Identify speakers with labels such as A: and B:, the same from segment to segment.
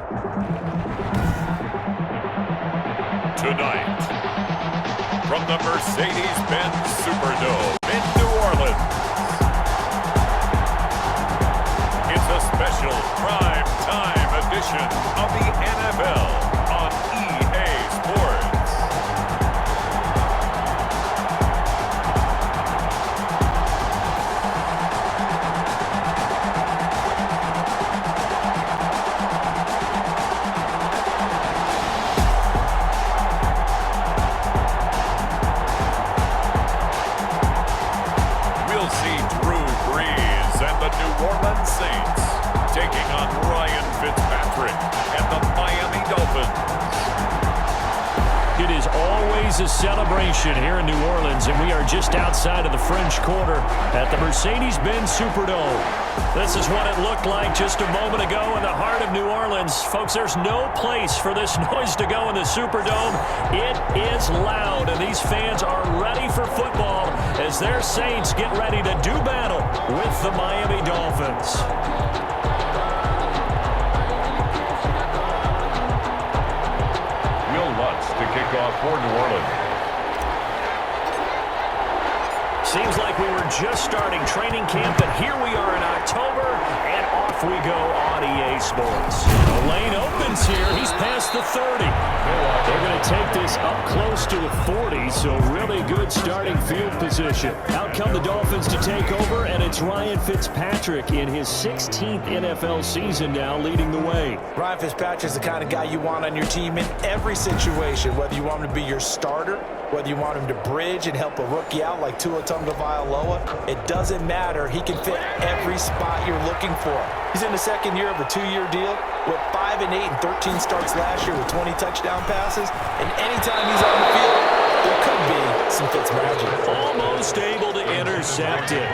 A: Tonight, from the Mercedes-Benz Superdome in New Orleans, it's a special prime time edition of the NFL on EA Sports. New Orleans Saints taking on Ryan Fitzpatrick and the Miami Dolphins.
B: It is always a celebration here in New Orleans, and we are just outside of the French Quarter at the Mercedes-Benz Superdome. This is what it looked like just a moment ago in the heart of New Orleans. Folks, there's no place for this noise to go in the Superdome. It is loud, and these fans are ready for football as their Saints get ready to do battle with the Miami Dolphins.
A: Will Lutz to kick off for New Orleans.
B: Seems like we were just starting training camp, but here we are in October, and off we go on EA Sports. The lane opens here. He's past the 30. They're going to take this up close to the 40, so really good starting field position. Out come the Dolphins to take over, and it's Ryan Fitzpatrick in his 16th NFL season now leading the way.
C: Ryan Fitzpatrick's the kind of guy you want on your team in every situation, whether you want him to be your starter, whether you want him to bridge and help a rookie out like Tua Tagovailoa. It doesn't matter. He can fit every spot you're looking for. He's in the second year of a 2-year deal with 5 and 8 and 13 starts last year with 20 touchdown passes. And anytime he's on the field, there could be some Fitzmagic.
B: Almost able to intercept it.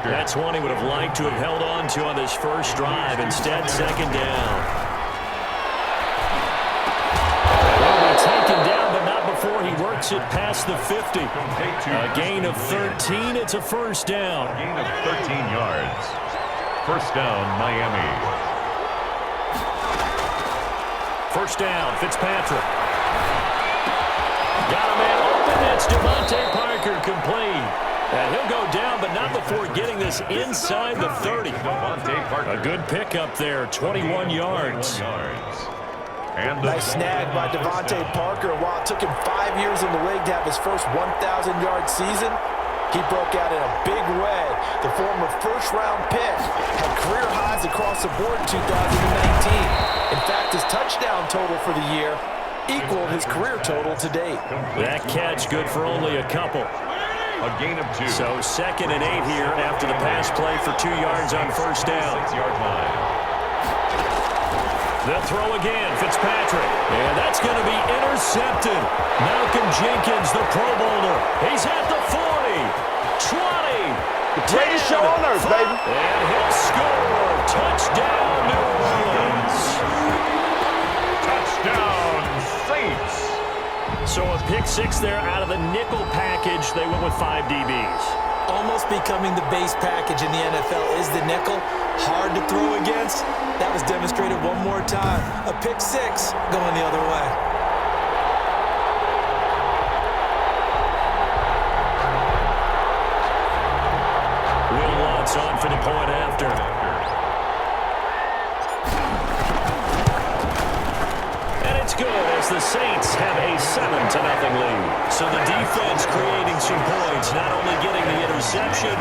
B: That's one he would have liked to have held on to on this first drive. Instead, second down. Will be taken down, but not before he works it past the 50. A gain of 13. It's a first down.
A: Gain of 13 yards. First down, Miami.
B: First down, Fitzpatrick. Got a man open. It's Devontae Parker complete. And he'll go down, but not before getting this inside the 30. A good pickup there, 21 yards.
A: And
C: nice snag by Devontae Parker. While it took him 5 years in the league to have his first 1,000-yard season, he broke out in a big way. The former first-round pick had career highs across the board in 2019. In fact, his touchdown total for the year equaled his career total to date.
B: That catch good for only a couple.
A: A gain of 2.
B: So 2nd and 8 here after the pass play for 2 yards on first down.
A: 6-yard line.
B: They'll throw again, Fitzpatrick. And that's going to be intercepted. Malcolm Jenkins, the Pro Bowler. He's at the 40, 20, 10,
D: ready to show on earth, baby.
B: And he'll score. Touchdown, New Orleans.
A: Touchdown, Saints.
B: So a pick 6 there out of the nickel package. They went with 5 DBs.
C: Almost becoming the base package in the NFL is the nickel. Hard to throw against. That was demonstrated one more time. A pick 6 going the other way.
B: Will Lutz on for the point after. And it's good as the Saints have a 7-0 lead. So the defense creating some points, not only getting the interception,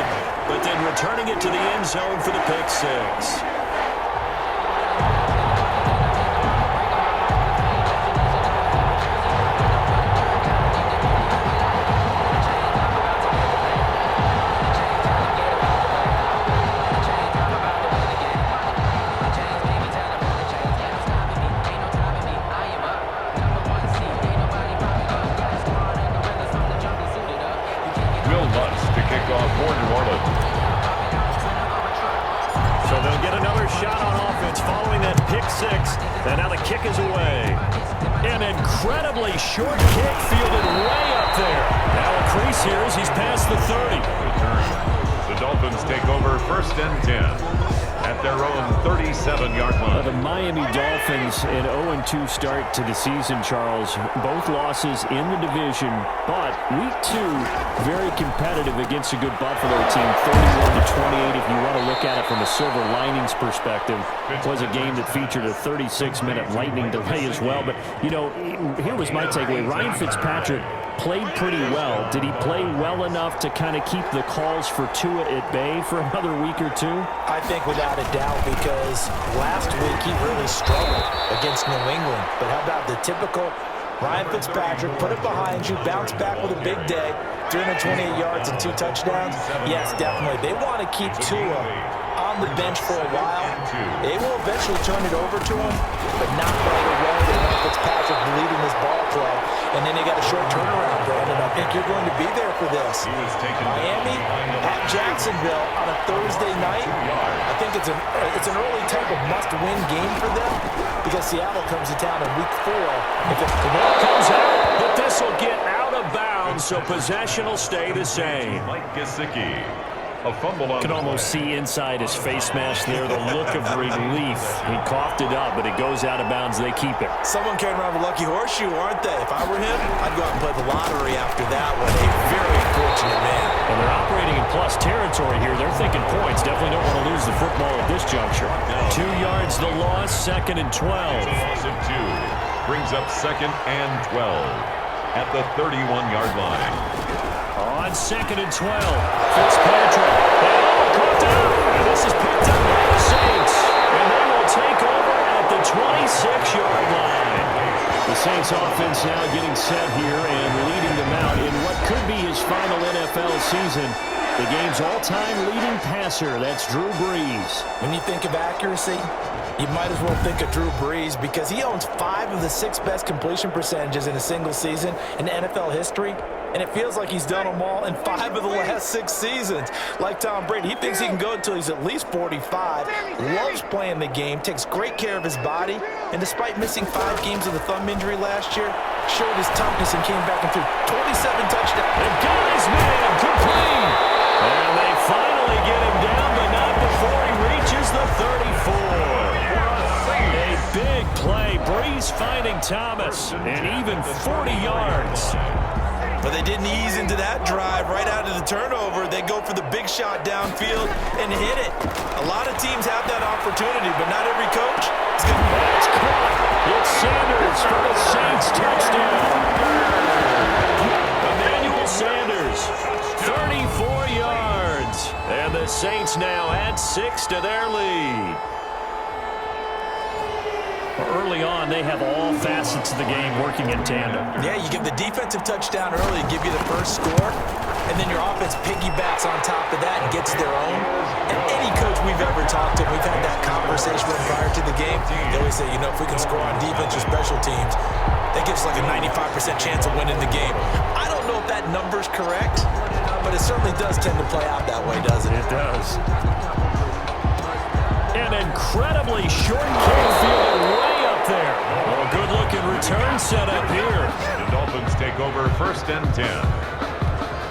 B: but then returning it to the end zone for the pick 6. And now the kick is away. An incredibly short kick fielded way up there. Now a crease here as he's past the 30.
A: The Dolphins take over 1st and 10. at their own 37-yard line.
B: The Miami Dolphins, an 0-2 start to the season, Charles. Both losses in the division, but week 2, very competitive against a good Buffalo team, 31-28 if you want to look at it from a silver linings perspective. It was a game that featured a 36-minute lightning delay as well. But, you know, here was my takeaway. Ryan Fitzpatrick played pretty well. Did he play well enough to kind of keep the calls for Tua at bay for another week or two?
C: I think without a doubt, because last week he really struggled against New England. But how about the typical Ryan Fitzpatrick, put it behind you, bounce back with a big day, 328 yards and 2 touchdowns? Yes, definitely. They want to keep Tua on the bench for a while. They will eventually turn it over to him, but not right away. They want Fitzpatrick leading this ball club, and then they got a short turnaround, Brandon. I think you're going to be there for this. Miami at Jacksonville on a Thursday night. I think it's an early type of must-win game for them because Seattle comes to town in week 4.
B: If the ball comes out, but this will get out of bounds, so possession will stay the same.
A: Mike Gesicki. A fumble on
B: You can almost see inside his face mask there, the look of relief. He coughed it up, but it goes out of bounds. They keep it.
C: Someone carrying around a lucky horseshoe, aren't they? If I were him, I'd go out and play the lottery after that one. A very unfortunate man.
B: And they're operating in plus territory here. They're thinking points. Definitely don't want to lose the football at this juncture. 2 yards the loss, 2nd and 12.
A: Loss of 2 brings up 2nd and 12 at the 31-yard line.
B: On 2nd and 12, Fitzpatrick. Caught down. And this is picked up by the Saints. And they will take over at the 26-yard line. The Saints offense now getting set here and leading them out in what could be his final NFL season. The game's all-time leading passer. That's Drew Brees.
C: When you think of accuracy, you might as well think of Drew Brees because he owns 5 of the 6 best completion percentages in a single season in NFL history. And it feels like he's done them all in 5 of the last 6 seasons. Like Tom Brady, he thinks he can go until he's at least 45. Loves playing the game, takes great care of his body. And despite missing 5 games with a thumb injury last year, showed his toughness and came back and threw 27 touchdowns.
B: And got his man complete. And they finally get him down, but not before he reaches the 34. A big play. Brees finding Thomas. And even 40 yards.
C: But they didn't ease into that drive right out of the turnover. They go for the big shot downfield and hit it. A lot of teams have that opportunity, but not every coach is going to.
B: That's caught. It's Sanders for the Saints touchdown. Emmanuel Sanders, 34 yards. And the Saints now add 6 to their lead. Early on, they have all facets of the game working in tandem.
C: Yeah, you give the defensive touchdown early, give you the first score, and then your offense piggybacks on top of that and gets their own. And any coach we've ever talked to, we've had that conversation with prior to the game, they always say, you know, if we can score on defense or special teams, that gives like a 95% chance of winning the game. I don't know if that number's correct, but it certainly does tend to play out that way, doesn't it?
B: It does. An incredibly short kick fielded way up there. Well, good-looking return set up here.
A: The Dolphins take over 1st and 10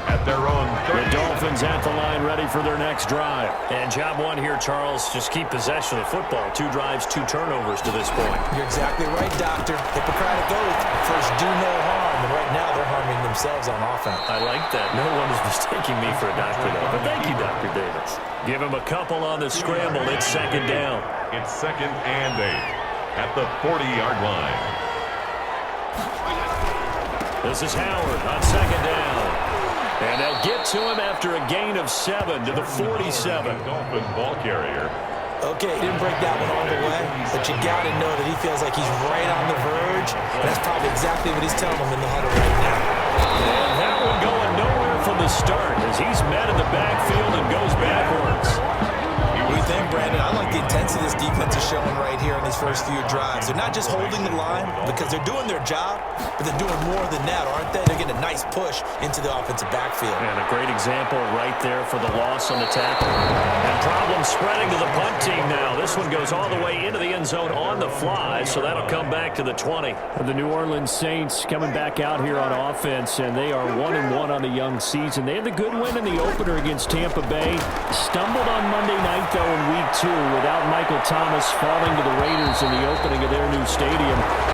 A: at their own 30.
B: The Dolphins at the line ready for their next drive. And job 1 here, Charles, just keep possession of the football. 2 drives, 2 turnovers to this point.
C: You're exactly right, Doctor. Hippocratic oath. First, do no harm. And right now, they're harming themselves on offense.
B: I like that. No one is mistaking me for a doctor, though. But thank you, Dr. Davis. Give him a couple on the scramble. It's 2nd down.
A: It's 2nd and 8 at the 40-yard line.
B: This is Howard on 2nd down. And they'll get to him after a gain of 7 to the 47.
A: Dolphin ball carrier.
C: Okay, he didn't break that one all the way, but you got to know that he feels like he's right on the verge, and that's probably exactly what he's telling him in the huddle right now.
B: And that one going nowhere from the start as he's met in the backfield and goes backwards.
C: What do you think, Brandon? I like the intensity this defense is showing right here in these those first few drives. They're not just holding the line because they're doing their job, but they're doing more than that, aren't they? They're getting a nice push into the offensive backfield.
B: And a great example right there for the loss on the tackle. And problems spreading to the punt team now. This one goes all the way into the end zone on the fly, so that'll come back to the 20.
D: The New Orleans Saints coming back out here on offense, and they are 1-1 on the young season. They had the good win in the opener against Tampa Bay. Stumbled on Monday night, though, in Week 2 without Michael Thomas falling to the Raiders in the opening of their new stadium.